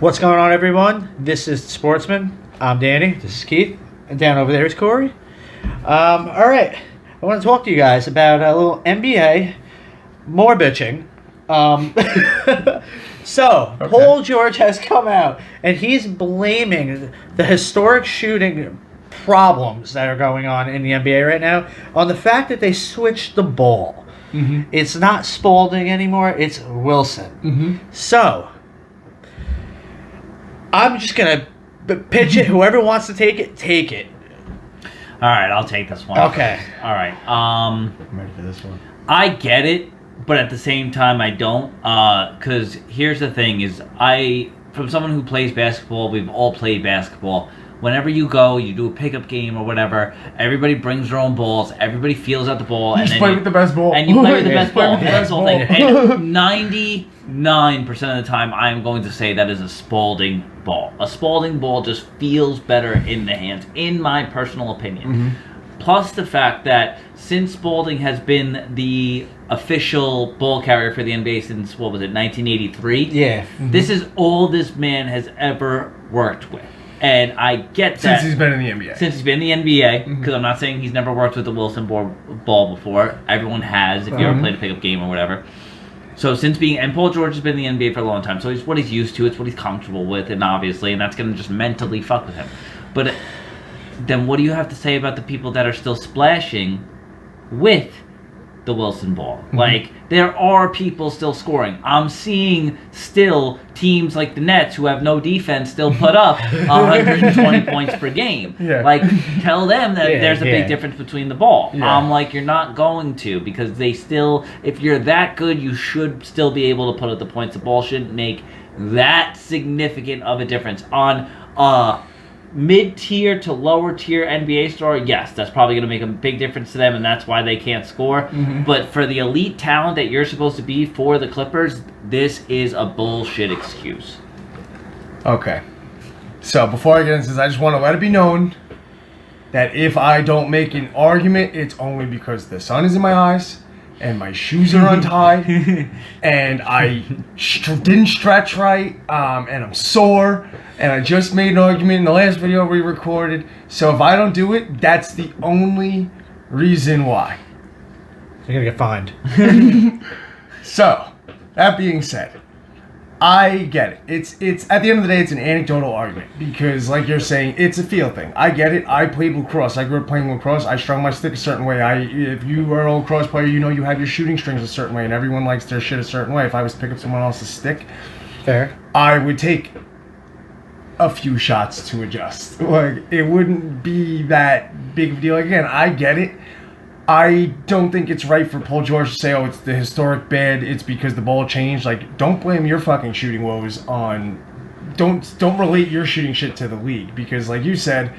What's going on, everyone? This is Sportsmen. I'm Danny. This is Keith. And down over there is Corey. All right. I want to talk to you guys about a little NBA, more bitching. Okay. Paul George has come out, and he's blaming the historic shooting problems that are going on in the NBA right now on the fact that they switched the ball. Mm-hmm. It's not Spalding anymore. It's Wilson. Mm-hmm. So I'm just going to pitch it. Whoever wants to take it, take it. All right, I'll take this one. Okay. All right. I'm ready for this one. I get it, but at the same time, I don't. Because here's the thing: from someone who plays basketball, we've all played basketball. Whenever you go, you do a pickup game or whatever. Everybody brings their own balls. Everybody feels out the ball, and then play with the best ball. And you play with the best ball. That's the whole thing. And 99% of the time, I am going to say that is a Spalding ball. A Spalding ball just feels better in the hands, in my personal opinion. Mm-hmm. Plus the fact that since Spalding has been the official ball carrier for the NBA since, 1983? Yeah. Mm-hmm. This is all this man has ever worked with. And I get that. Since he's been in the NBA. Since he's been in the NBA, because I'm not saying he's never worked with the Wilson ball before. Everyone has, if you ever played a pickup game or whatever. So and Paul George has been in the NBA for a long time, so it's what he's used to, it's what he's comfortable with, and that's going to just mentally fuck with him. But then what do you have to say about the people that are still splashing with the Wilson ball? Mm-hmm. Like, there are people still scoring. I'm seeing still teams like the Nets who have no defense still put up 120 points per game. Yeah. Like, tell them that there's a big difference between the ball. Yeah. I'm like, you're not going to, because they still, if you're that good, you should still be able to put up the points. The ball shouldn't make that significant of a difference. On mid-tier to lower-tier NBA star, yes, that's probably going to make a big difference to them, and that's why they can't score. Mm-hmm. But for the elite talent that you're supposed to be for the Clippers, this is a bullshit excuse. Okay. So before I get into this, I just want to let it be known that if I don't make an argument, it's only because the sun is in my eyes and my shoes are untied and I didn't stretch right, and I'm sore, and I just made an argument in the last video we recorded. So if I don't do it, that's the only reason why. You're gonna get fined. So, that being said, I get it. It's at the end of the day, it's an anecdotal argument because, like you're saying, it's a feel thing. I get it. I played lacrosse. I grew up playing lacrosse. I strung my stick a certain way. If you are a lacrosse player, you know you have your shooting strings a certain way, and everyone likes their shit a certain way. If I was to pick up someone else's stick, fair, I would take a few shots to adjust. Like, it wouldn't be that big of a deal. Again, I get it. I don't think it's right for Paul George to say, oh, it's the historic bad, it's because the ball changed. Like, don't blame your fucking shooting woes on... Don't relate your shooting shit to the league. Because, like you said,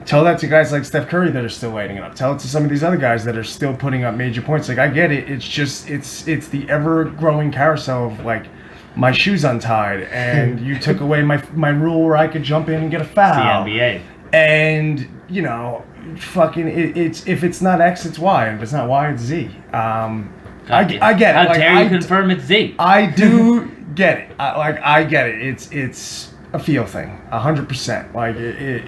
tell that to guys like Steph Curry that are still lighting it up. Tell it to some of these other guys that are still putting up major points. Like, I get it. It's just... It's the ever-growing carousel of, like, my shoes untied, and you took away my rule where I could jump in and get a foul. It's the NBA. And, you know... Fucking it's if it's not X, it's Y, and if it's not Y, it's Z. I get it. How dare you confirm it's Z? I do get it. I get it. It's a feel thing, 100%. Like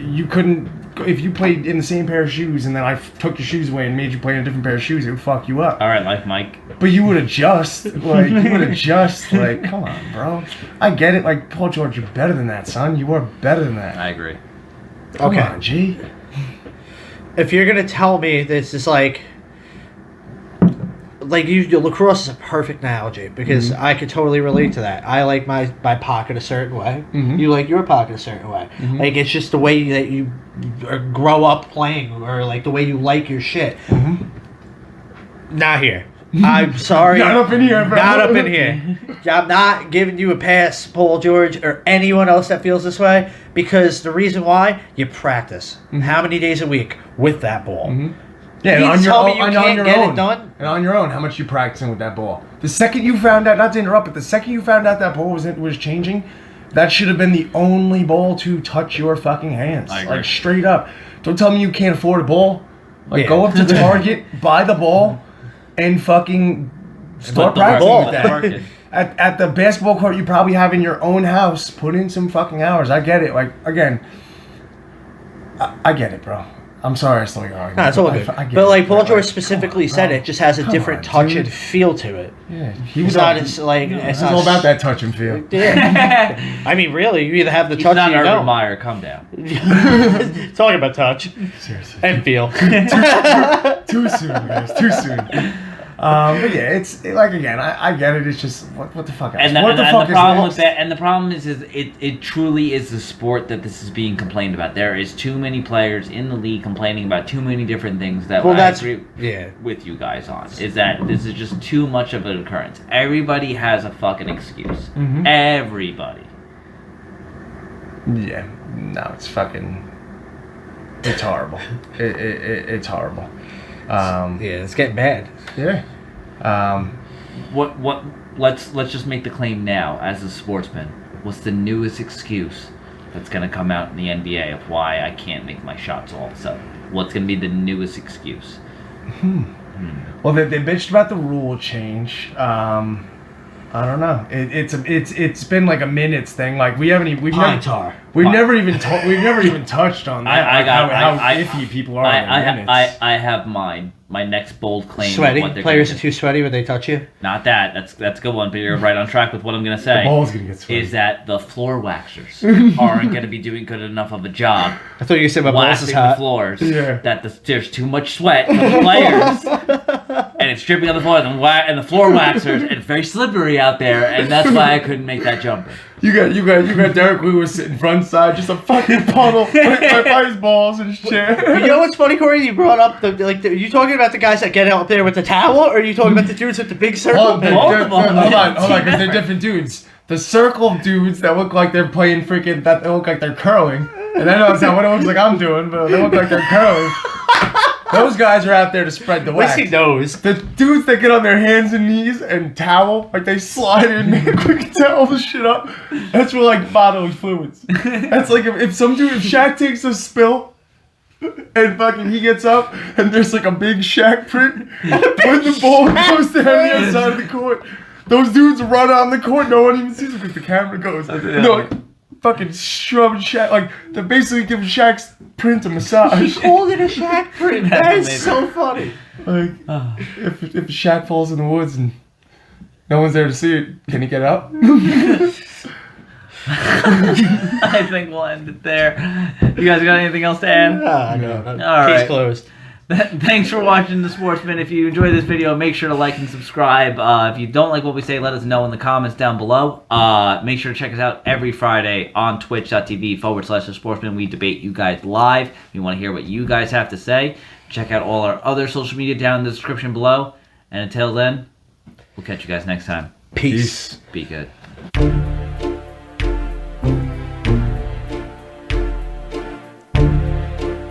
you couldn't, if you played in the same pair of shoes and then I took your shoes away and made you play in a different pair of shoes, it would fuck you up. All right, like Mike. But you would adjust. Like come on, bro. I get it. Like, Paul George, you're better than that, son. You are better than that. I agree. Come on, G. If you're gonna tell me this is like lacrosse is a perfect analogy because I could totally relate to that. I like my pocket a certain way. Mm-hmm. You like your pocket a certain way. Mm-hmm. Like, it's just the way that you grow up playing, or like the way you like your shit. Mm-hmm. Not here. I'm sorry. Not up in here, bro. Not up in here. I'm not giving you a pass, Paul George, or anyone else that feels this way, because the reason why, you practice. Mm-hmm. How many days a week with that ball? Mm-hmm. Yeah, and on your own, And on your own, how much you practicing with that ball? The second you found out, not to interrupt, but the second you found out that ball was changing, that should have been the only ball to touch your fucking hands. I agree. Like, straight up. Don't tell me you can't afford a ball. Like, go up to Target, buy the ball, and fucking start practicing with that. at the basketball court you probably have in your own house. Put in some fucking hours. I get it. Like, again, I get it, bro. I'm sorry I stole your argument. No, it's all good. But like Paul George specifically said, it just has a different touch dude. and feel to it. Yeah, It's not as like it's all about that touch and feel. Yeah. I mean, really, you either have the He's touch not or you Urban don't. Meyer. Calm down. Talking about touch Seriously. and feel. Too soon, guys. Too soon. But yeah, it's like, again, I get it. It's just what the fuck else? And the, What and, the and fuck the is problem next? with that, and the problem is it truly is the sport that this is being complained about. There is too many players in the league complaining about too many different things that I agree with you guys on. Is that this is just too much of an occurrence. Everybody has a fucking excuse. Mhm. Everybody. Yeah, no, it's fucking. It's horrible. It's horrible. Yeah, it's getting bad. Yeah. What? Let's just make the claim now as a sportsman. What's the newest excuse that's gonna come out in the NBA of why I can't make my shots all of a sudden? What's gonna be the newest excuse? Well, they bitched about the rule change. I don't know. It's been like a minutes thing. Like we've never even touched on that. How iffy people are. I have mine. My next bold claim. Sweaty. Of what they're Players gonna are too sweaty when they touch you. Not that. That's a good one. But you're right on track with what I'm gonna say. The ball's gonna get sweaty. Is that the floor waxers aren't gonna be doing good enough of a job I thought you said my balls is waxing hot. the floors. Yeah. That there's too much sweat from the players, and it's dripping on the floor. And the floor waxers, and it's very slippery out there, and that's why I couldn't make that jumper. You got Derek Lewis sitting front side, just a fucking puddle by his balls in his chair. You know what's funny, Corey? You brought up are you talking about the guys that get out there with the towel, or are you talking about the dudes with the big circle? Hold pin? on, because they're different dudes. The circle dudes that look like they're playing freaking, that they look like they're curling, and I know it's not what it looks like I'm doing, but they look like they're curling. Those guys are out there to spread the wax. Whiskey knows. The dudes that get on their hands and knees and towel, like they slide in and quick towel the shit up. That's for like bodily fluids. That's like if Shaq takes a spill and fucking he gets up and there's like a big Shaq print when the ball goes down the other side of the court. Those dudes run on the court, no one even sees them because the camera goes. No, like, fucking shoving Shaq, like they're basically giving Shaq's print a massage. He called it a Shaq print. That is so funny. Like, if Shaq falls in the woods and no one's there to see it, can he get up? I think we'll end it there. You guys got anything else to add? No. All right. Case closed. Thanks for watching The Sportsman. If you enjoyed this video, make sure to like and subscribe. If you don't like what we say, let us know in the comments down below. Make sure to check us out every Friday on twitch.tv/The Sportsman. We debate you guys live. We want to hear what you guys have to say. Check out all our other social media down in the description below. And until then, we'll catch you guys next time. Peace. Be good.